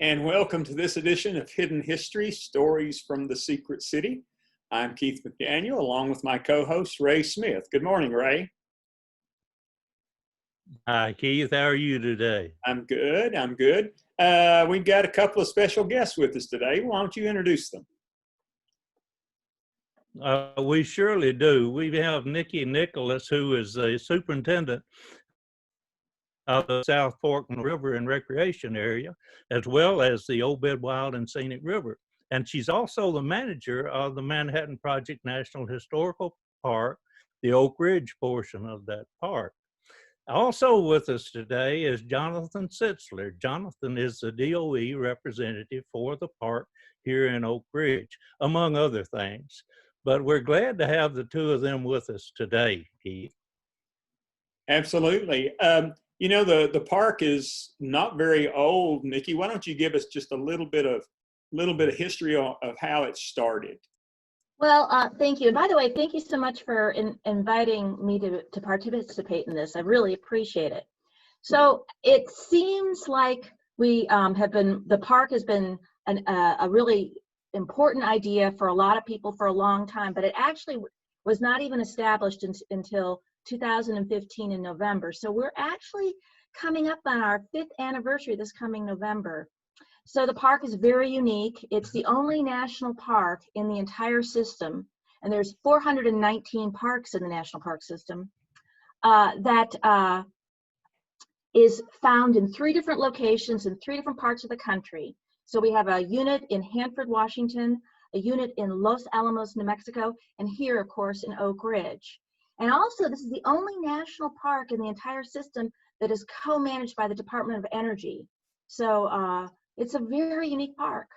and welcome to this edition of Hidden History, Stories from the Secret City. I'm Keith McDaniel, along with my co-host, Ray Smith. Good morning, Ray. Hi, Keith. How are you today? I'm good. We've got a couple of special guests with us today. Why don't you introduce them? We surely do. We have Nicky Nicholas, who is the superintendent of the South Fork River and Recreation Area, as well as the Old Bed Wild and Scenic River. And she's also the manager of the Manhattan Project National Historical Park, the Oak Ridge portion of that park. Also with us today is Johnathan Sitzlar. Johnathan is the DOE representative for the park here in Oak Ridge, among other things. But we're glad to have the two of them with us today, Keith. Absolutely. You know, the park is not very old. Nikki, why don't you give us just a little bit of history of how it started? Well, thank you. And by the way, thank you so much for inviting me to participate in this. I really appreciate it. So it seems like we the park has been a really important idea for a lot of people for a long time, but it actually was not even established until 2015 in November. So we're actually coming up on our 5th anniversary this coming November. So the park is very unique. It's the only national park in the entire system, and there's 419 parks in the national park system, that is found in 3 different locations in 3 different parts of the country. So we have a unit in Hanford, Washington, a unit in Los Alamos, New Mexico, and here, of course, in Oak Ridge. And also, this is the only national park in the entire system that is co-managed by the Department of Energy. So it's a very unique park.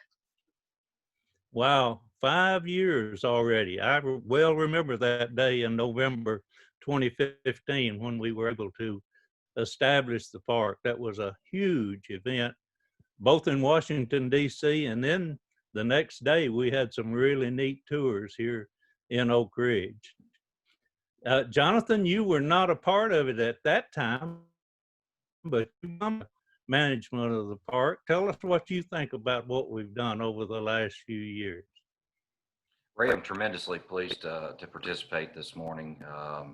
Wow, 5 years already. I well remember that day in November 2015 when we were able to establish the park. That was a huge event, both in Washington, D.C., and then the next day we had some really neat tours here in Oak Ridge. Johnathan, you were not a part of it at that time, but you're management of the park. Tell us what you think about what we've done over the last few years. Ray, I'm tremendously pleased to participate this morning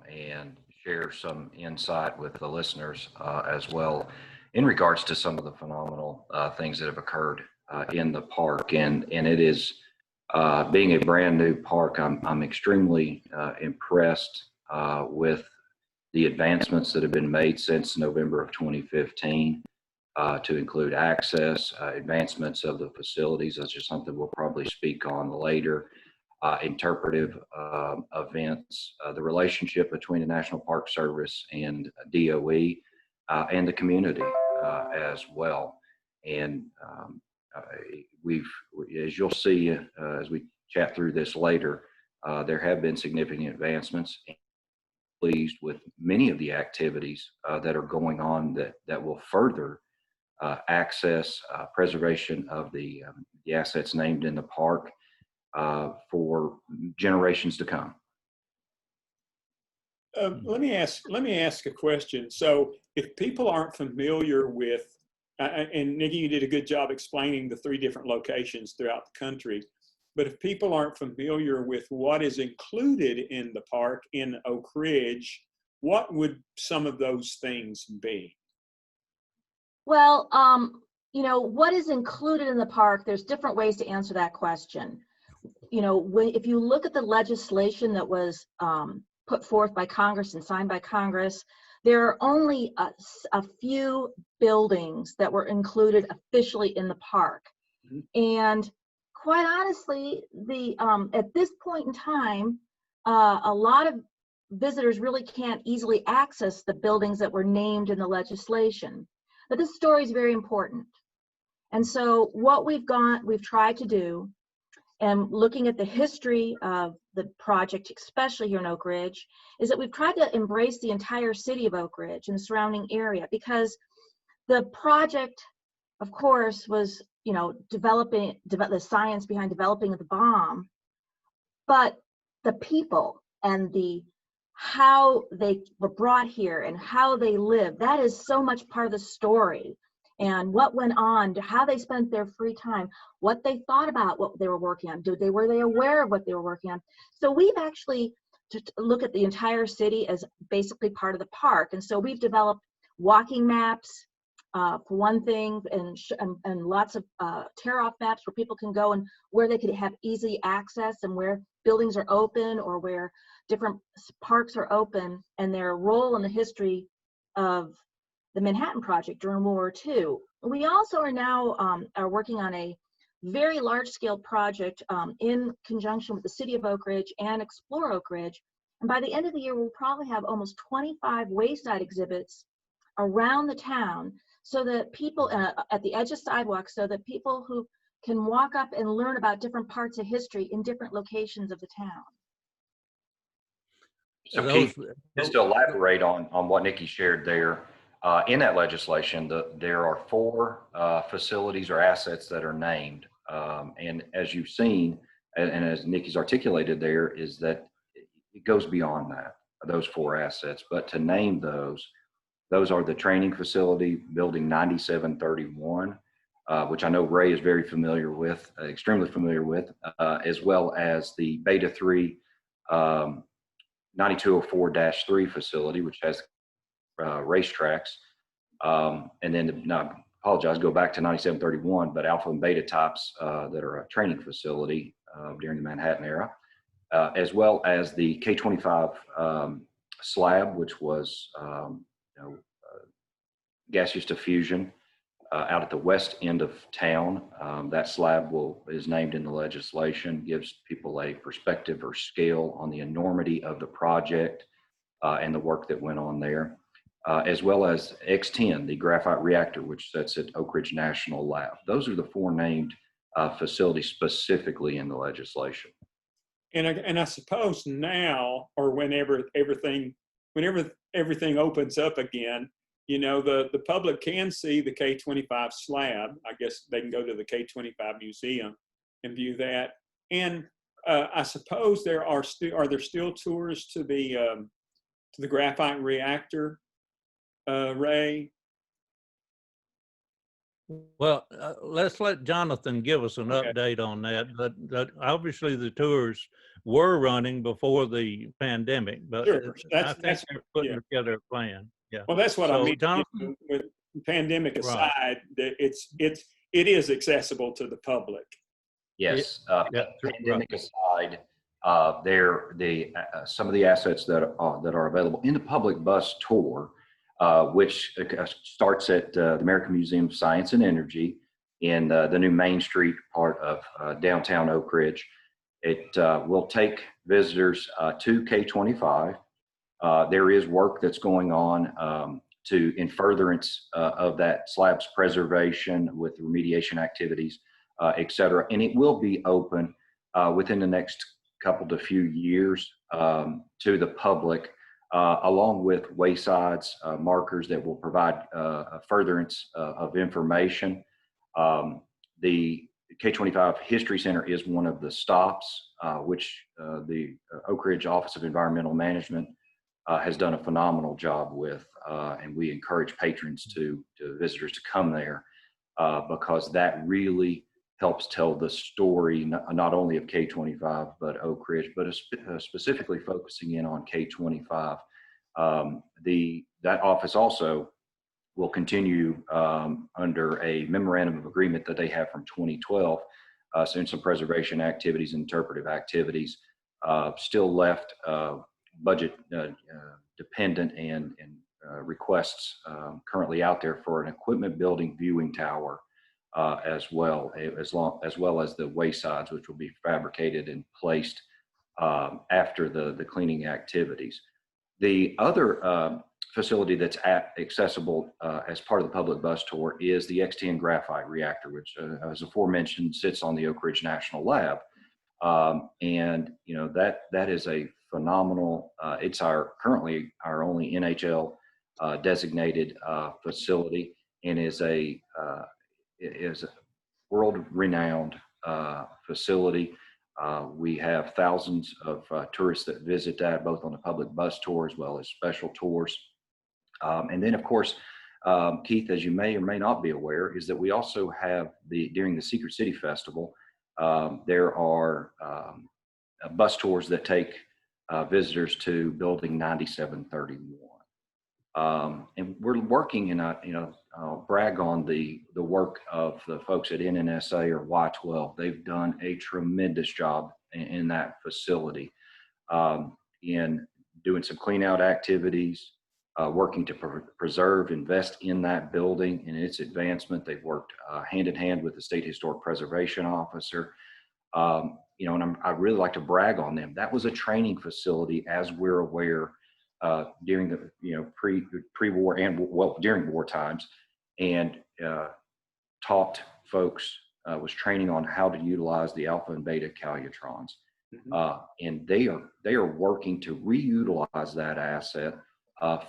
and share some insight with the listeners as well in regards to some of the phenomenal things that have occurred in the park. And it is, being a brand new park, I'm extremely impressed with the advancements that have been made since November of 2015 to include access, advancements of the facilities. That's just something we'll probably speak on later. Interpretive events, the relationship between the National Park Service and DOE and the community as well. And as you'll see as we chat through this later, there have been significant advancements. Pleased with many of the activities that are going on that will further access, preservation of the assets named in the park for generations to come. Let me ask a question. So if people aren't familiar with, and Nikki, you did a good job explaining the 3 different locations throughout the country, but if people aren't familiar with what is included in the park in Oak Ridge, what would some of those things be? Well, you know, what is included in the park, there's different ways to answer that question. You know, if you look at the legislation that was put forth by Congress and signed by Congress, there are only a few buildings that were included officially in the park. Mm-hmm. And quite honestly, at this point in time, a lot of visitors really can't easily access the buildings that were named in the legislation. But this story is very important. And so what we've tried to do, and looking at the history of the project, especially here in Oak Ridge, is that we've tried to embrace the entire city of Oak Ridge and the surrounding area, because the project, of course, was, you know, developing the science behind developing the bomb, but the people and how they were brought here and how they live, that is so much part of the story. and what went on, how they spent their free time, what they thought about what they were working on. Were they aware of what they were working on? So we've actually to look at the entire city as basically part of the park. And so we've developed walking maps, for one thing, and lots of tear-off maps where people can go and where they could have easy access and where buildings are open or where different parks are open and their role in the history of the Manhattan Project during World War II. We also are now are working on a very large-scale project in conjunction with the City of Oak Ridge and Explore Oak Ridge. And by the end of the year, we'll probably have almost 25 wayside exhibits around the town so that people at the edge of sidewalks, so that people who can walk up and learn about different parts of history in different locations of the town. So Keith, just to elaborate on what Nikki shared there, in that legislation, there are 4 facilities or assets that are named. And as you've seen, and as Nikki's articulated there, is that it goes beyond that, those 4 assets. But to name those are the training facility, building 9731, which I know Ray is very familiar with, extremely familiar with, as well as the Beta 3 9204-3 facility, which has racetracks. And then, now I apologize, go back to 9731, but alpha and beta types that are a training facility during the Manhattan era, as well as the K-25 slab, which was gaseous diffusion out at the west end of town. That slab is named in the legislation, gives people a perspective or scale on the enormity of the project and the work that went on there, as well as X10, the graphite reactor, which sits at Oak Ridge National Lab. Those are the 4 named facilities specifically in the legislation. And I suppose now, or whenever everything opens up again, the public can see the K-25 slab. I guess they can go to the K-25 museum and view that. And I suppose are there still tours to the graphite reactor, Ray? Well, let's let Johnathan give us an update on that. But obviously the tours were running before the pandemic, but sure. I think they're putting together a plan. Yeah. Well, that's what I mean. Johnathan, with pandemic aside, right. It is accessible to the public. Yes. Pandemic aside, some of the assets that are available in the public bus tour, which starts at the American Museum of Science and Energy in the new Main Street part of downtown Oak Ridge. It will take visitors to K-25. There is work that's going on in furtherance of that slab's preservation with remediation activities, et cetera. And it will be open within the next couple to few years to the public, along with waysides, markers that will provide a furtherance of information. The K-25 History Center is one of the stops, which the Oak Ridge Office of Environmental Management has done a phenomenal job with, and we encourage patrons to visitors to come there because that really helps tell the story not only of K-25 but Oak Ridge, but specifically focusing in on K-25. That office also will continue under a memorandum of agreement that they have from 2012. So in some preservation activities, interpretive activities, still left budget dependent and requests currently out there for an equipment building viewing tower as well as the waysides, which will be fabricated and placed after the cleaning activities. The other facility that's accessible as part of the public bus tour is the X10 graphite reactor, which as aforementioned sits on the Oak Ridge National Lab. And that is a phenomenal, it's currently our only NHL designated facility, and is a world-renowned facility. We have thousands of tourists that visit that, both on the public bus tour as well as special tours. And then, of course, Keith, as you may or may not be aware, is that we also have during the Secret City Festival, there are bus tours that take visitors to Building 9731. And we're working, and I'll brag on the work of the folks at NNSA or Y12. They've done a tremendous job in that facility, in doing some clean out activities, working to preserve, invest in that building and its advancement. They've worked hand in hand with the State Historic Preservation Officer. And I really like to brag on them. That was a training facility, as we're aware, during the pre-war and during war times, and taught folks, was training on how to utilize the alpha and beta calutrons. And they are working to reutilize that asset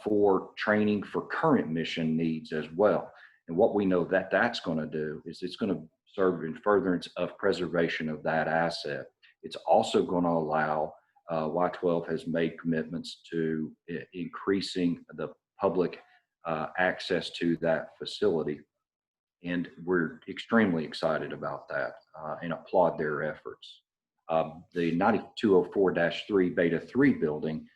for training for current mission needs as well. And what we know that that's going to do is it's going to serve in furtherance of preservation of that asset. It's also going to allow, Y12 has made commitments to increasing the public access to that facility. And we're extremely excited about that and applaud their efforts. The 9204-3 Beta 3 building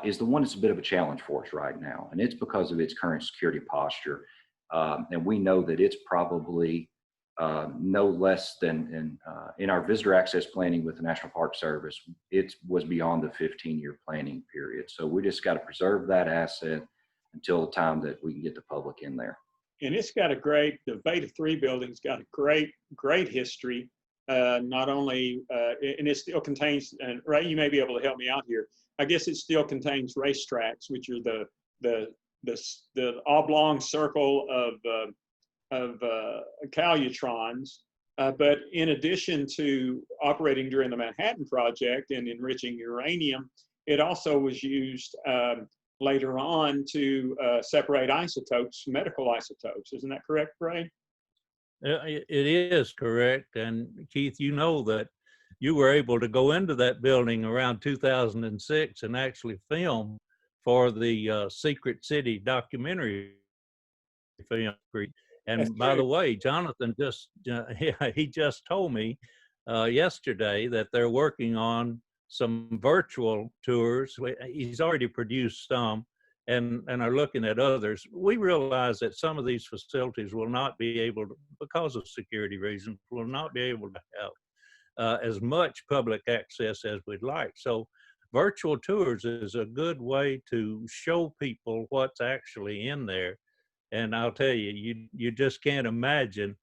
is the one that's a bit of a challenge for us right now. And it's because of its current security posture. And we know that it's probably no less than in our visitor access planning with the National Park Service, it was beyond the 15-year planning period. So we just got to preserve that asset until the time that we can get the public in there. And it's got the Beta 3 building's got a great history. Not only, and it still contains, and Ray, you may be able to help me out here. I guess it still contains racetracks, which are the oblong circle of calutrons. But in addition to operating during the Manhattan Project and enriching uranium, it also was used later on to separate isotopes, medical isotopes. Isn't that correct, Ray? It is correct. And Keith, you know that you were able to go into that building around 2006 and actually film for the Secret City documentary film. And by the way, Johnathan he just told me yesterday that they're working on some virtual tours. He's already produced some and are looking at others. We realize that some of these facilities will not be able to, because of security reasons, will not be able to have as much public access as we'd like. So virtual tours is a good way to show people what's actually in there. And I'll tell you, you just can't imagine.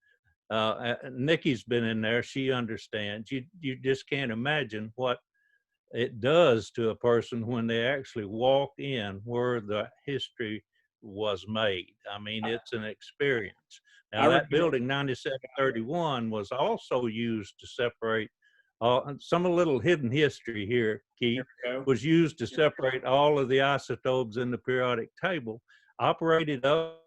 Nikki's been in there; she understands. You just can't imagine what it does to a person when they actually walk in where the history was made. I mean, it's an experience. Now, that building 9731 was also used to separate some a little hidden history here, Keith, was used to separate all of the isotopes in the periodic table, operated up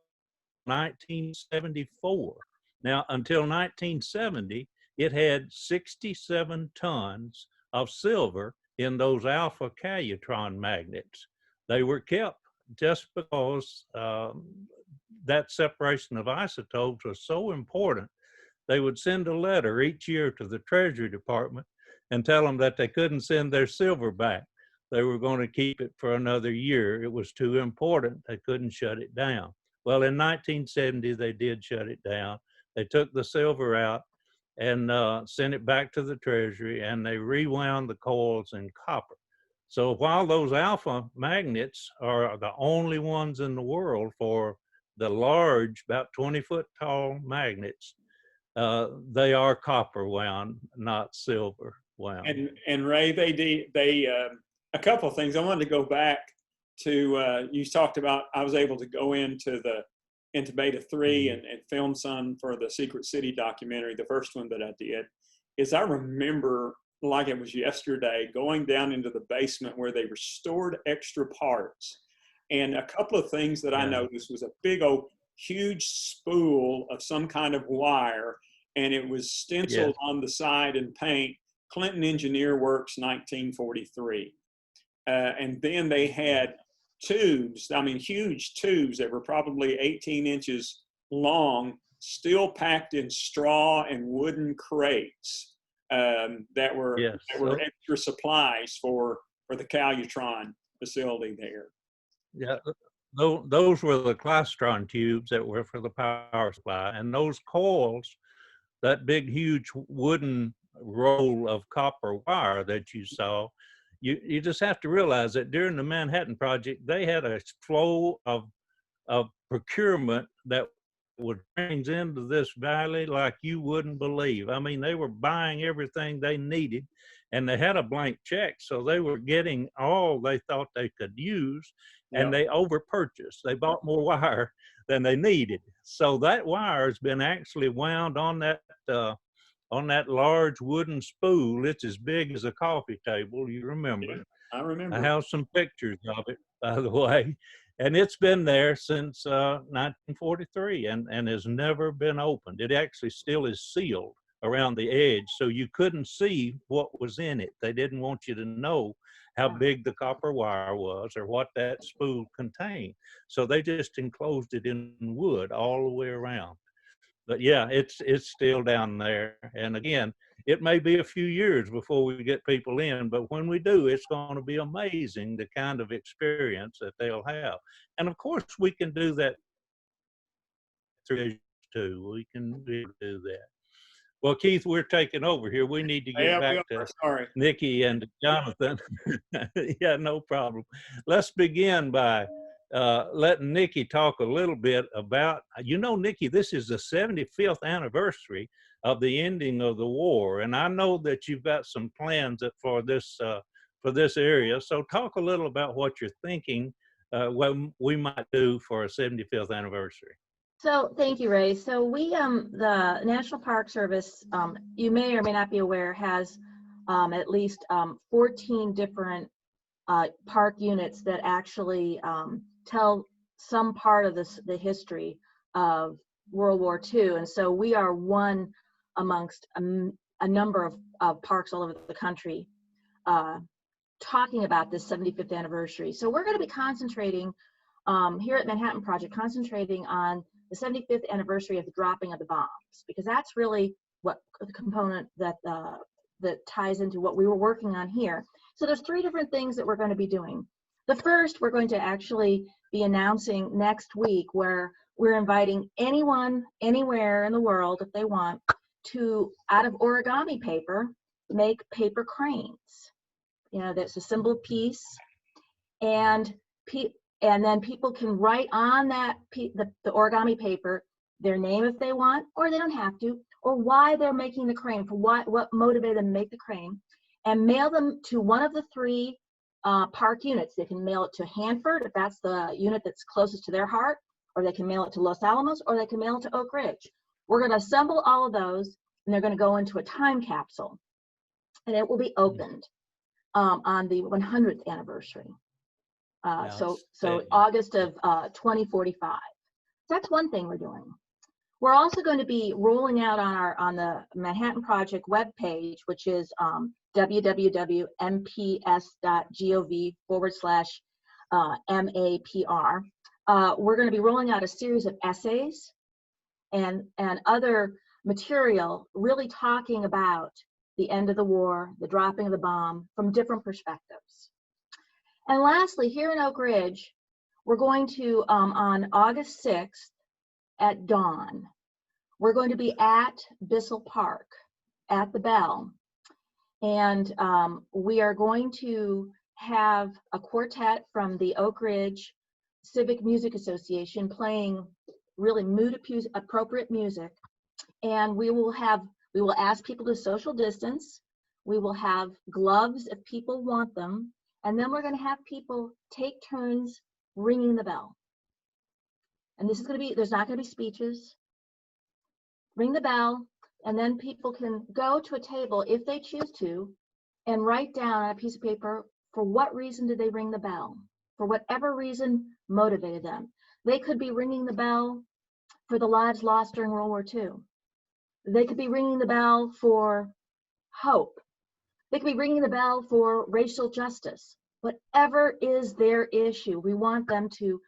1974. Now, until 1970, it had 67 tons of silver in those alpha calutron magnets. They were kept just because that separation of isotopes was so important. They would send a letter each year to the Treasury Department and tell them that they couldn't send their silver back. They were going to keep it for another year. It was too important. They couldn't shut it down. Well, in 1970, they did shut it down. They took the silver out and sent it back to the Treasury, and they rewound the coils in copper. So while those alpha magnets are the only ones in the world for the large, about 20-foot tall magnets, they are copper wound, not silver wound. And Ray, they a couple of things. I wanted to go back to, you talked about, I was able to go into Beta 3 and film some for the Secret City documentary, the first one that I did, is I remember like it was yesterday, going down into the basement where they restored extra parts. And a couple of things that I noticed was a big old huge spool of some kind of wire, and it was stenciled on the side in paint, Clinton Engineer Works 1943. And then they had tubes, I mean, huge tubes that were probably 18 inches long, still packed in straw and wooden crates that were Yes. extra supplies for the Calutron facility there. Yeah, those were the klystron tubes that were for the power supply, and those coils, that big, huge wooden roll of copper wire that you saw, you just have to realize that during the Manhattan Project, they had a flow of procurement that would brings into this valley like you wouldn't believe. I mean, they were buying everything they needed, and they had a blank check, so they were getting all they thought they could use, and they overpurchased. They bought more wire than they needed. So that wire has been actually wound on that large wooden spool. It's as big as a coffee table, you remember. Yeah, I remember. I have some pictures of it, by the way. And it's been there since 1943 and has never been opened. It actually still is sealed around the edge, so you couldn't see what was in it. They didn't want you to know how big the copper wire was or what that spool contained. So they just enclosed it in wood all the way around. But yeah, it's still down there. And again, it may be a few years before we get people in, but when we do, it's going to be amazing the kind of experience that they'll have. And of course, we can do that through too. We can do that. Well, Keith, we're taking over here. We need to get back to Nikki and Johnathan. Yeah, no problem. Let's begin by letting Nikki talk a little bit about, Nikki, this is the 75th anniversary of the ending of the war. And I know that you've got some plans for this area. So talk a little about what you're thinking, what we might do for a 75th anniversary. So thank you, Ray. So we, the National Park Service, you may or may not be aware, has at least 14 different park units that actually tell some part of the history of World War II. And so we are one amongst a number of parks all over the country talking about this 75th anniversary. So we're going to be concentrating here at Manhattan Project, concentrating on the 75th anniversary of the dropping of the bombs, because that's really what the component that ties into what we were working on here. So there's 3 different things that we're going to be doing. The first, we're going to actually be announcing next week, where we're inviting anyone, anywhere in the world, if they want, to, out of origami paper, make paper cranes. That's a symbol of peace. And then people can write on that the origami paper their name if they want, or they don't have to, or why they're making the crane, for what motivated them to make the crane, and mail them to one of the 3 park units. They can mail it to Hanford if that's the unit that's closest to their heart, or they can mail it to Los Alamos, or they can mail it to Oak Ridge. We're going to assemble all of those, and they're going to go into a time capsule, and it will be opened on the 100th anniversary. So August of 2045. That's one thing we're doing. We're also going to be rolling out on the Manhattan Project webpage, which is www.mps.gov/MAPR. We're going to be rolling out a series of essays and other material really talking about the end of the war, the dropping of the bomb from different perspectives. And lastly, here in Oak Ridge, we're going to, on August 6th at dawn, we're going to be at Bissell Park at the Bell. And we are going to have a quartet from the Oak Ridge Civic Music Association playing really mood-appropriate music. And we will ask people to social distance. We will have gloves if people want them. And then we're going to have people take turns ringing the bell. And this is going to be, there's not going to be speeches. Ring the bell, and then people can go to a table if they choose to and write down on a piece of paper for what reason did they ring the bell, for whatever reason motivated them. They could be ringing the bell for the lives lost during World War II. They could be ringing the bell for hope. They could be ringing the bell for racial justice. whatever is their issue. We want them to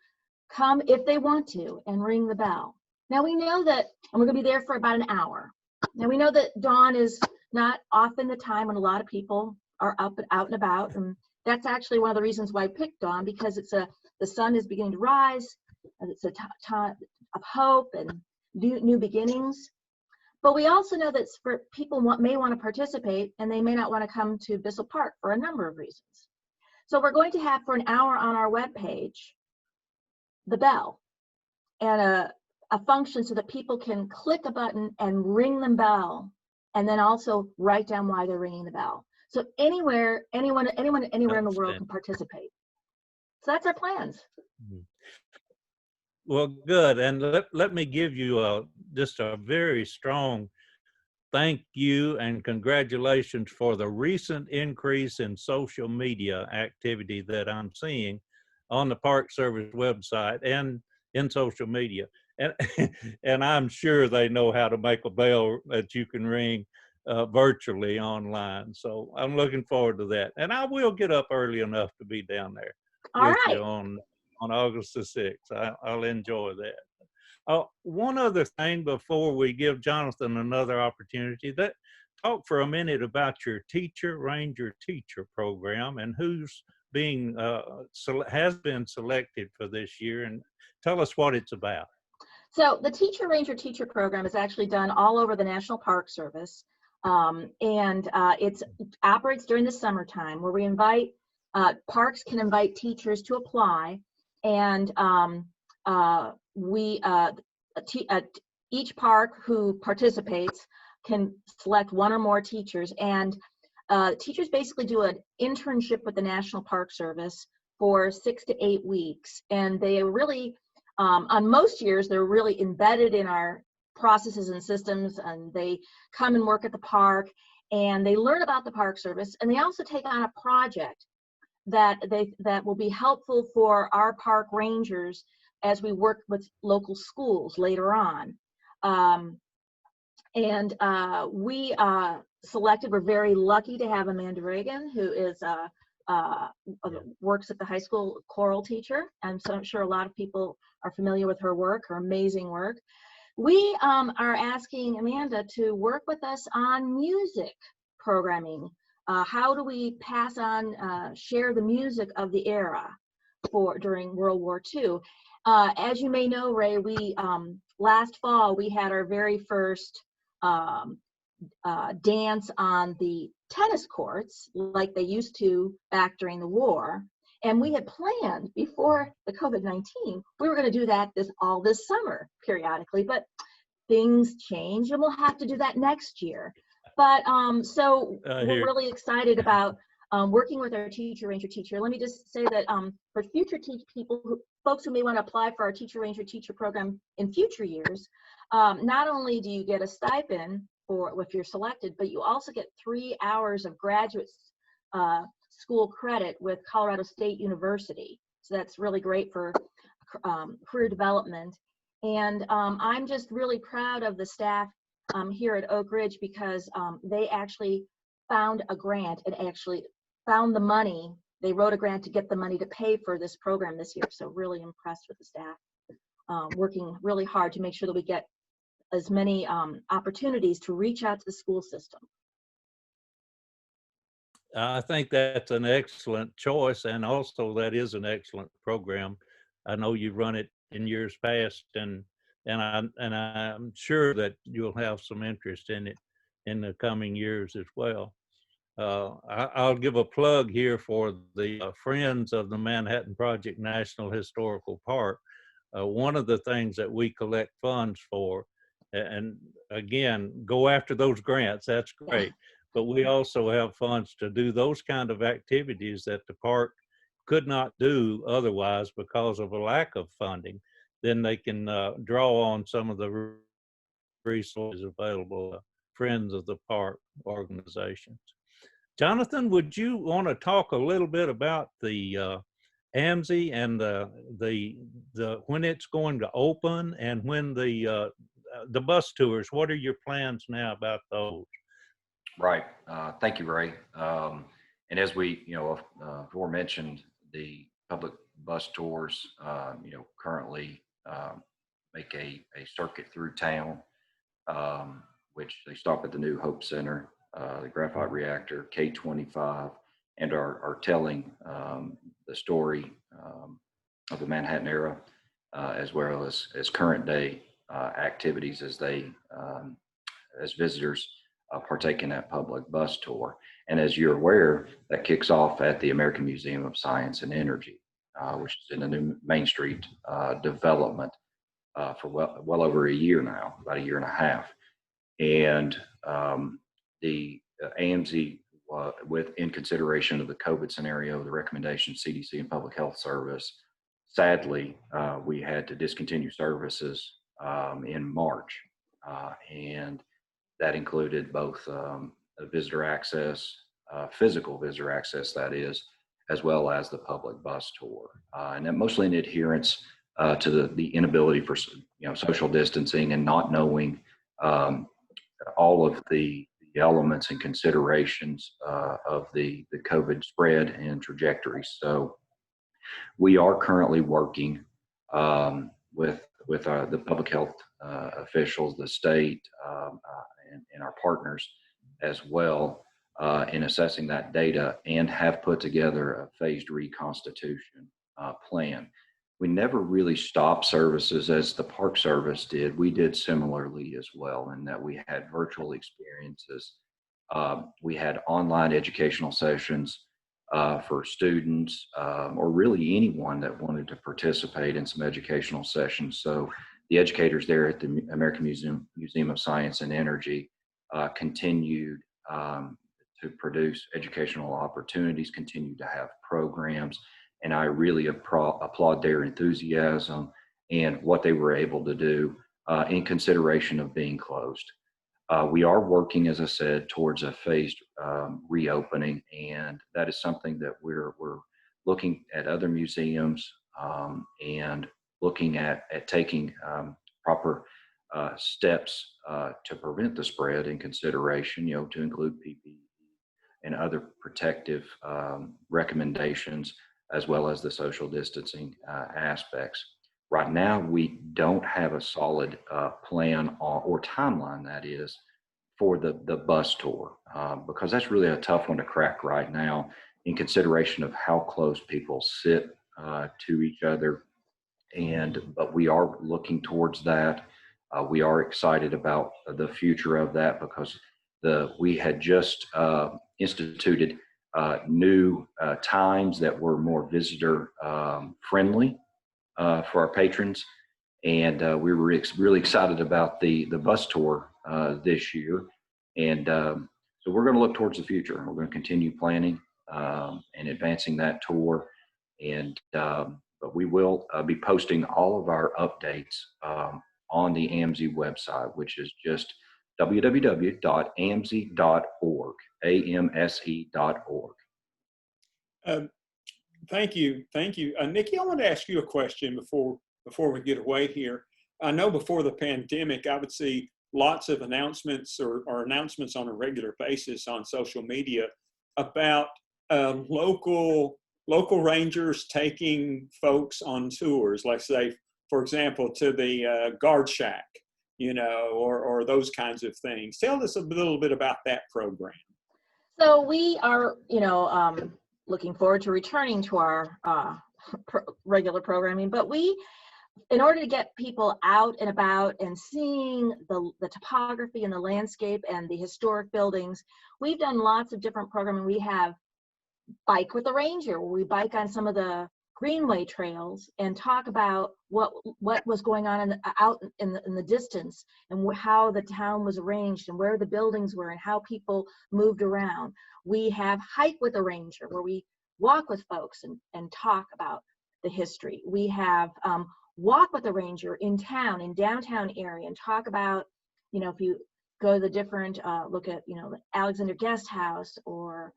come if they want to and ring the bell. Now we know that, and we're going to be there for about an hour. Now we know that dawn is not often the time when a lot of people are up and out and about, and that's actually one of the reasons why I picked dawn, because the sun is beginning to rise, and it's a time of hope and new beginnings. But we also know that for people may want to participate, and they may not want to come to Bissell Park for a number of reasons. So we're going to have for an hour on our webpage the bell and a function so that people can click a button and ring the bell, and then also write down why they're ringing the bell. So anyone, anywhere in the world can participate. So that's our plans. Well, good. And let me give you just a very strong thank you and congratulations for the recent increase in social media activity that I'm seeing on the Park Service website and in social media. And, and I'm sure they know how to make a bell that you can ring virtually online. So I'm looking forward to that. And I will get up early enough to be down there with you on August the 6th. I'll enjoy that. One other thing before we give Johnathan another opportunity, talk for a minute about your Ranger Teacher program and who's has been selected for this year, and tell us what it's about. So the Ranger Teacher program is actually done all over the National Park Service, and it operates during the summertime, where we invite parks can invite teachers to apply, and each park who participates can select one or more teachers, and teachers basically do an internship with the National Park Service for 6 to 8 weeks, and they really, on most years, they're really embedded in our processes and systems, and they come and work at the park, and they learn about the Park Service, and they also take on a project that will be helpful for our park rangers as we work with local schools later on. We selected, we're very lucky to have Amanda Reagan, who is works at the high school choral teacher, and so I'm sure a lot of people are familiar with her work, her amazing work. We are asking Amanda to work with us on music programming. How do we pass on, share the music of the era during World War II? As you may know, Ray, we last fall we had our very first dance on the tennis courts, like they used to back during the war. And we had planned before the COVID-19, we were going to do that all this summer periodically, but things change, and we'll have to do that next year. But so we're really excited about working with our Ranger Teacher. Let me just say that for future folks who may want to apply for our Ranger Teacher program in future years, not only do you get a stipend if you're selected, but you also get 3 hours of graduate school credit with Colorado State University. So that's really great for career development. And I'm just really proud of the staff here at Oak Ridge, because they actually found a grant and actually found the money. They wrote a grant to get the money to pay for this program this year. So really impressed with the staff, working really hard to make sure that we get as many opportunities to reach out to the school system. I think that's an excellent choice, and also that is an excellent program. I know you've run it in years past, and I'm sure that you'll have some interest in it in the coming years as well. I'll give a plug here for the Friends of the Manhattan Project National Historical Park. One of the things that we collect funds for, and again, go after those grants, that's great, but we also have funds to do those kind of activities that the park could not do otherwise because of a lack of funding. Then they can draw on some of the resources available, Friends of the Park organizations. Johnathan, would you want to talk a little bit about the AMSI and the when it's going to open, and when the bus tours? What are your plans now about those? Right. Thank you, Ray. And as we, aforementioned, the public bus tours, currently make a circuit through town, which they stop at the new Hope Center, the Graphite Reactor, K-25, and are telling the story of the Manhattan era, as well as current day activities as they, as visitors, partake in that public bus tour. And as you're aware, that kicks off at the American Museum of Science and Energy, which is in a new Main Street development for well over a year now, about a year and a half. And the AMZ, in consideration of the COVID scenario, the recommendation CDC and Public Health Service, sadly, we had to discontinue services in March. And that included both visitor access, physical visitor access, that is, as well as the public bus tour. And that mostly in adherence to the inability for social distancing and not knowing all of the elements and considerations of the COVID spread and trajectory. So we are currently working with the public health officials, the state, and our partners as well in assessing that data, and have put together a phased reconstitution plan. We never really stopped services as the Park Service did. We did similarly as well, in that we had virtual experiences. We had online educational sessions for students, or really anyone that wanted to participate in some educational sessions. So the educators there at the American Museum of Science and Energy continued to produce educational opportunities, continued to have programs, and I really applaud their enthusiasm and what they were able to do in consideration of being closed. We are working, as I said, towards a phased reopening, and that is something that we're looking at other museums and looking at taking proper steps to prevent the spread in consideration, to include PPE and other protective recommendations, as well as the social distancing aspects. Right now, we don't have a solid plan or timeline, that is, for the bus tour, because that's really a tough one to crack right now in consideration of how close people sit to each other. But we are looking towards that. We are excited about the future of that, because we had just instituted new times that were more visitor friendly for our patrons, and we were really excited about the bus tour this year. And so we're going to look towards the future. We're going to continue planning and advancing that tour, and but we will be posting all of our updates on the AMZ website, which is just www.amz.org, amse.org. Thank you. Nikki, I want to ask you a question before we get away here. I know before the pandemic, I would see lots of announcements or announcements on a regular basis on social media about local rangers taking folks on tours, like, say, for example, to the guard shack, or those kinds of things. Tell us a little bit about that program. So we are, looking forward to returning to our regular programming, but in order to get people out and about and seeing the topography and the landscape and the historic buildings, we've done lots of different programming. We have Bike with the Ranger, where we bike on some of the greenway trails and talk about what was going on out in the distance, and how the town was arranged, and where the buildings were, and how people moved around. We have Hike with the Ranger, where we walk with folks and talk about the history. We have Walk with the Ranger in town, in downtown area, and talk about, if you go to the different, look at, the Alexander Guest House, or,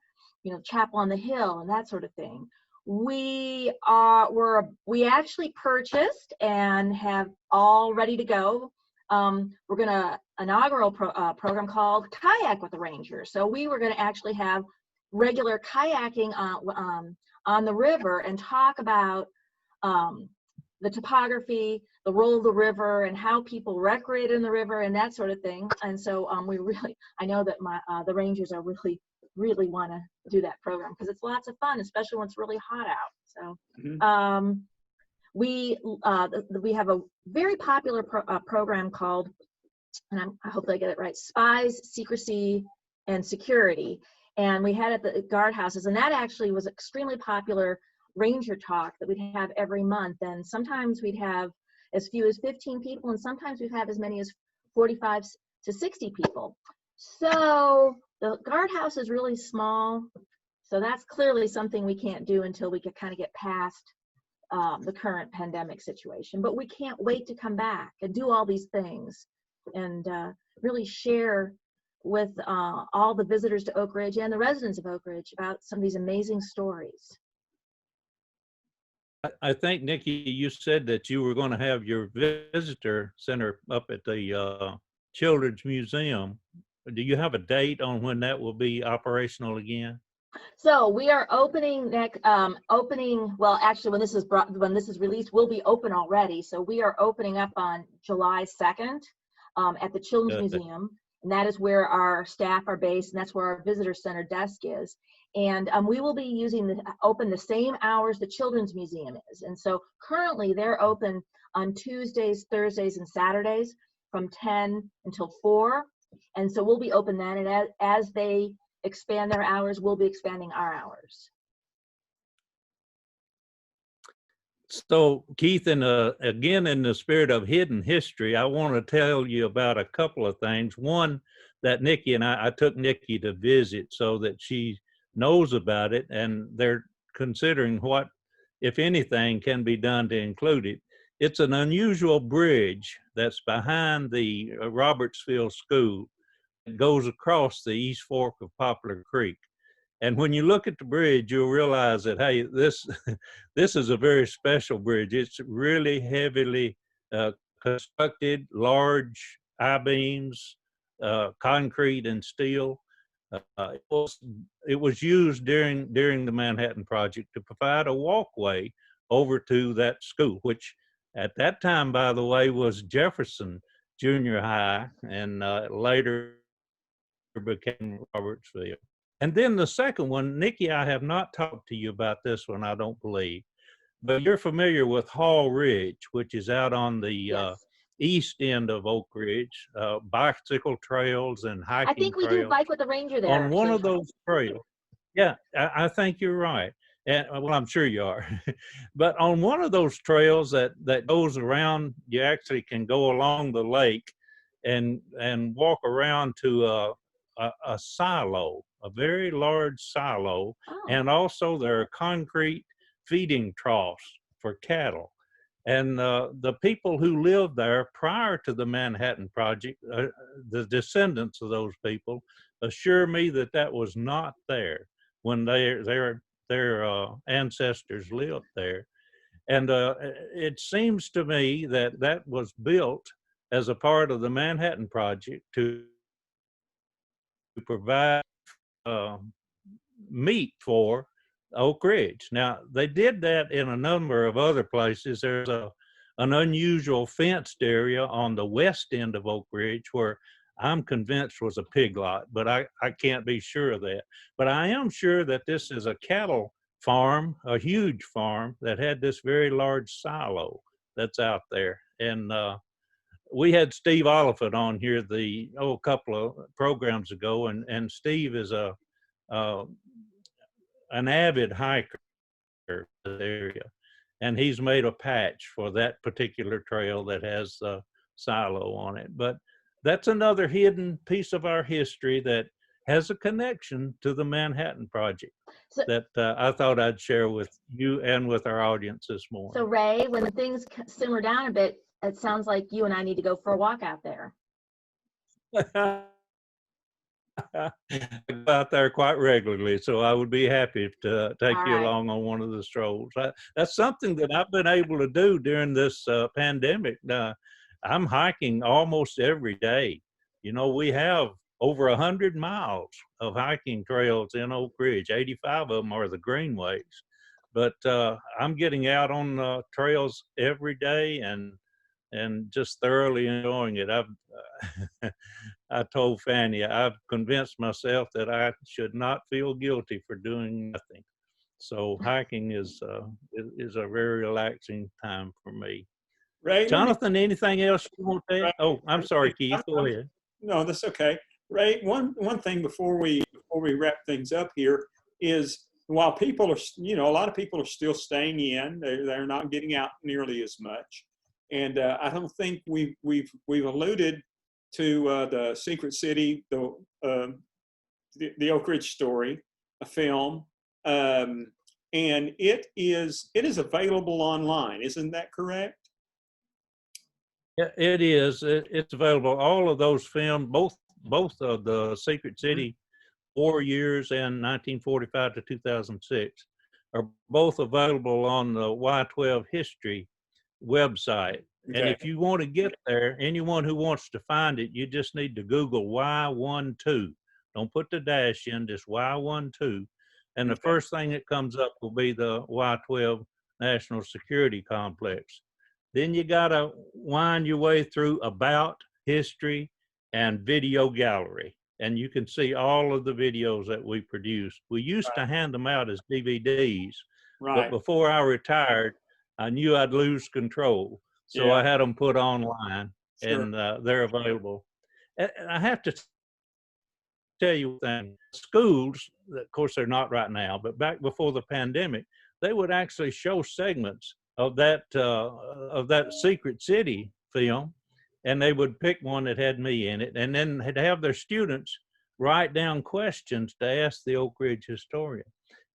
Chapel on the Hill, and that sort of thing. We actually purchased and have all ready to go. We're gonna inaugural program called Kayak with the Ranger. So we were gonna actually have, regular kayaking on the river and talk about the topography, the role of the river, and how people recreate in the river and that sort of thing. And so I know that the Rangers are really want to do that program because it's lots of fun, especially when it's really hot out. So we have a very popular program called, and I hope I get it right, Spies, Secrecy, and Security. And we had it at the guardhouses, and that actually was extremely popular Ranger talk that we'd have every month. And sometimes we'd have as few as 15 people, and sometimes we'd have as many as 45 to 60 people. So the guardhouse is really small. So that's clearly something we can't do until we can kind of get past the current pandemic situation. But we can't wait to come back and do all these things and really share with all the visitors to Oak Ridge and the residents of Oak Ridge about some of these amazing stories. I think, Nikki, you said that you were going to have your visitor center up at the Children's Museum. Do you have a date on when that will be operational again? So we are opening well, actually when this is released, we'll be open already. So we are opening up on July 2nd at the Children's Museum. And that is where our staff are based, and that's where our visitor center desk is. And we will be open the same hours the Children's Museum is. And so currently they're open on Tuesdays, Thursdays, and Saturdays from 10 until 4. And so we'll be open then, and as they expand their hours, we'll be expanding our hours. So Keith, and again, in the spirit of hidden history, I want to tell you about a couple of things. One, that Nikki and I took Nikki to visit so that she knows about it, and they're considering what, if anything, can be done to include it. It's an unusual bridge that's behind the Robertsville School. It goes across the East Fork of Poplar Creek. And when you look at the bridge, you'll realize that, hey, this is a very special bridge. It's really heavily constructed, large I-beams, concrete and steel. It was used during the Manhattan Project to provide a walkway over to that school, which at that time, by the way, was Jefferson Junior High, and later became Robertsville. And then the second one, Nikki, I have not talked to you about this one, I don't believe, but you're familiar with Hall Ridge, which is out on the east end of Oak Ridge, bicycle trails and hiking trails. I think we do bike with the Ranger there. On one of those trails. Yeah, I think you're right. And well, I'm sure you are. But on one of those trails that goes around, you actually can go along the lake and walk around to a silo, a very large silo. Oh. And also there are concrete feeding troughs for cattle. And the people who lived there prior to the Manhattan Project, the descendants of those people, assure me that that was not there when their ancestors lived there. And it seems to me that that was built as a part of the Manhattan Project to provide meat for Oak Ridge. Now, they did that in a number of other places. There's an unusual fenced area on the west end of Oak Ridge where I'm convinced was a pig lot, but I can't be sure of that. But I am sure that this is a cattle farm, a huge farm that had this very large silo that's out there. And we had Steve Oliphant on here a couple of programs ago, and Steve is an avid hiker in the area, and he's made a patch for that particular trail that has a silo on it. But that's another hidden piece of our history that has a connection to the Manhattan Project that I thought I'd share with you and with our audience this morning. So Ray, when things simmer down a bit, it sounds like you and I need to go for a walk out there. I go out there quite regularly, so I would be happy to take you along on one of the strolls. That's something that I've been able to do during this pandemic. I'm hiking almost every day. You know, we have over 100 miles of hiking trails in Oak Ridge. 85 of them are the greenways. But I'm getting out on trails every day and just thoroughly enjoying it. I told Fanny, I've convinced myself that I should not feel guilty for doing nothing. So hiking is a very relaxing time for me. Ray, Johnathan, anything else you want to add? Oh, I'm sorry, Keith. Go ahead. No, that's okay. Ray, one thing before we wrap things up here is, while people are, a lot of people are still staying in, they're not getting out nearly as much, and I don't think we've alluded to the Secret City, the Oak Ridge Story, a film, and it is available online. Isn't that correct? It is. It's available. All of those films, both of the Secret City 4 years and 1945 to 2006, are both available on the Y12 History website. Okay. And if you want to get there, anyone who wants to find it, you just need to Google Y12. Don't put the dash in, just Y12. And the first thing that comes up will be the Y12 National Security Complex. Then you got to wind your way through About, History, and Video Gallery. And you can see all of the videos that we produced. We used to hand them out as DVDs, but before I retired, I knew I'd lose control. So I had them put online, and they're available. And I have to tell you that schools, of course they're not right now, but back before the pandemic, they would actually show segments of that Secret City film, and they would pick one that had me in it, and then they'd have their students write down questions to ask the Oak Ridge historian.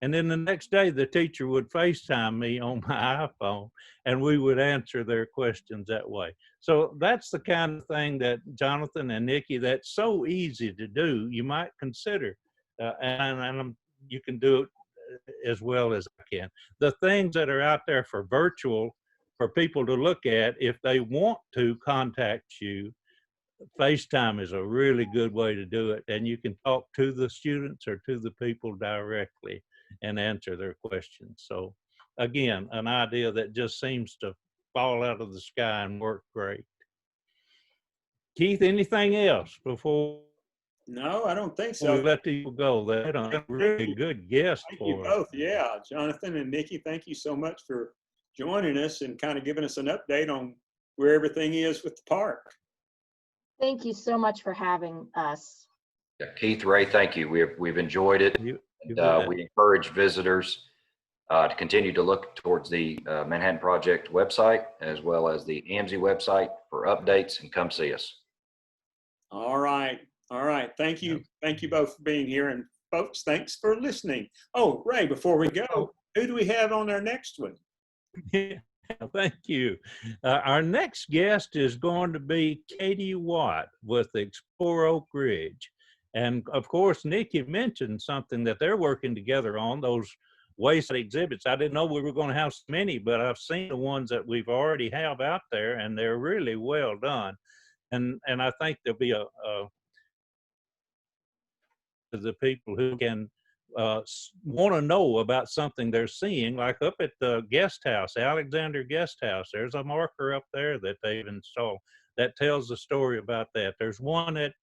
And then the next day, the teacher would FaceTime me on my iPhone, and we would answer their questions that way. So that's the kind of thing that Johnathan and Nikki, that's so easy to do, you might consider, and you can do it as well as I can. The things that are out there for virtual, for people to look at, if they want to contact you, FaceTime is a really good way to do it. And you can talk to the students or to the people directly and answer their questions. So again, an idea that just seems to fall out of the sky and work great. Keith, anything else before? No, I don't think so. We let people go. They're a really good guest Thank for you both. Yeah, Johnathan and Nikki, thank you so much for joining us and kind of giving us an update on where everything is with the park. Thank you so much for having us. Yeah, Keith, Ray, thank you. We've enjoyed it. We encourage visitors to continue to look towards the Manhattan Project website as well as the AMSI website for updates, and come see us. All right. All right. Thank you. Thank you both for being here. And folks, thanks for listening. Oh, Ray, before we go, who do we have on our next one? Yeah, thank you. Our next guest is going to be Katie Watt with Explore Oak Ridge. And of course, Nikki mentioned something that they're working together on, those wayside exhibits. I didn't know we were going to have so many, but I've seen the ones that we've already have out there, and they're really well done. And I think there'll be the people who can want to know about something they're seeing, like up at the guest house, Alexander Guest House. There's a marker up there that they've installed that tells the story about that. There's one at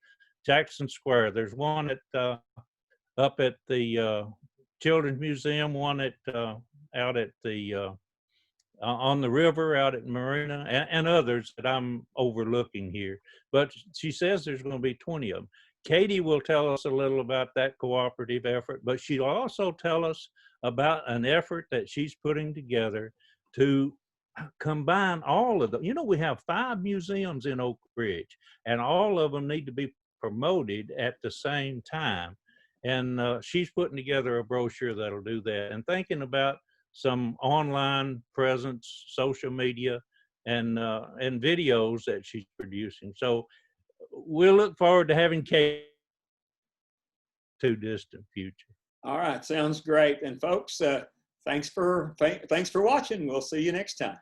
Jackson Square. There's one at up at the Children's Museum, one at out at the on the river out at Marina, and others that I'm overlooking here. But she says there's going to be 20 of them. Katie will tell us a little about that cooperative effort, but she'll also tell us about an effort that she's putting together to combine all of them. You know, we have 5 museums in Oak Ridge, and all of them need to be promoted at the same time. And she's putting together a brochure that'll do that, and thinking about some online presence, social media, and videos that she's producing. So we'll look forward to having Kate to distant future. All right, sounds great. And folks, thanks for watching. We'll see you next time.